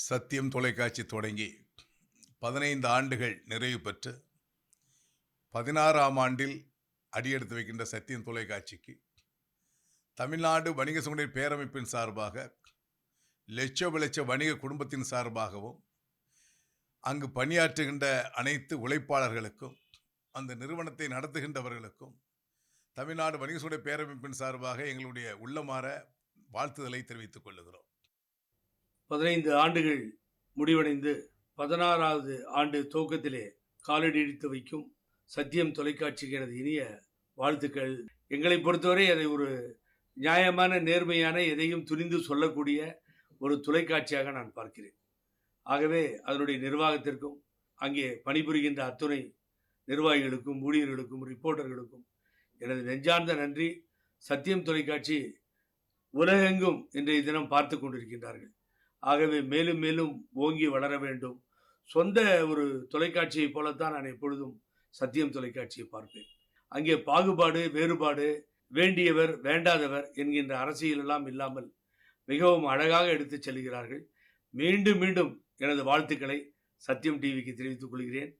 சத்தியம் தொலைக்காட்சி தொடங்கி 15 ஆண்டுகள் நிறைவு பெற்று 16ஆம் ஆண்டில் அடியெடுத்து வைக்கின்ற சத்தியம் தொலைக்காட்சிக்கு தமிழ்நாடு வணிக சங்கடைய பேரமைப்பின் சார்பாக லட்ச வணிக குடும்பத்தின் சார்பாகவும் அங்கு பணியாற்றுகின்ற அனைத்து உழைப்பாளர்களுக்கும் அந்த நிறுவனத்தை நடத்துகின்றவர்களுக்கும் தமிழ்நாடு வணிக சங்கடைய பேரமைப்பின் சார்பாக எங்களுடைய உள்ளமாற வாழ்த்துதலை தெரிவித்துக் கொள்ளுகிறோம். 15 ஆண்டுகள் முடிவடைந்து 16வது ஆண்டு துவக்கத்திலே காலடி எடுத்து வைக்கும் சத்தியம் தொலைக்காட்சிக்கு எனது இனிய வாழ்த்துக்கள். எங்களை பொறுத்தவரை அதை ஒரு நியாயமான, நேர்மையான, எதையும் துணிந்து சொல்லக்கூடிய ஒரு தொலைக்காட்சியாக நான் பார்க்கிறேன். ஆகவே அதனுடைய நிர்வாகத்திற்கும் அங்கே பணிபுரிகின்ற அத்துணை நிர்வாகிகளுக்கும் ஊழியர்களுக்கும் ரிப்போர்ட்டர்களுக்கும் எனது நெஞ்சார்ந்த நன்றி. சத்தியம் தொலைக்காட்சி உலகெங்கும் இன்றைய தினம் பார்த்து கொண்டிருக்கின்றார்கள். ஆகவே மேலும் மேலும் ஓங்கி வளர வேண்டும். சொந்த ஒரு தொலைக்காட்சியை போலத்தான் நான் எப்பொழுதும் சத்தியம் தொலைக்காட்சியை பார்ப்பேன். அங்கே பாகுபாடு, வேறுபாடு, வேண்டியவர் வேண்டாதவர் என்கின்ற அரசியல் எல்லாம் இல்லாமல் மிகவும் அழகாக எடுத்துச் செல்கிறார்கள். மீண்டும் மீண்டும் எனது வாழ்த்துக்களை சத்தியம் டிவிக்கு தெரிவித்துக் கொள்கிறேன்.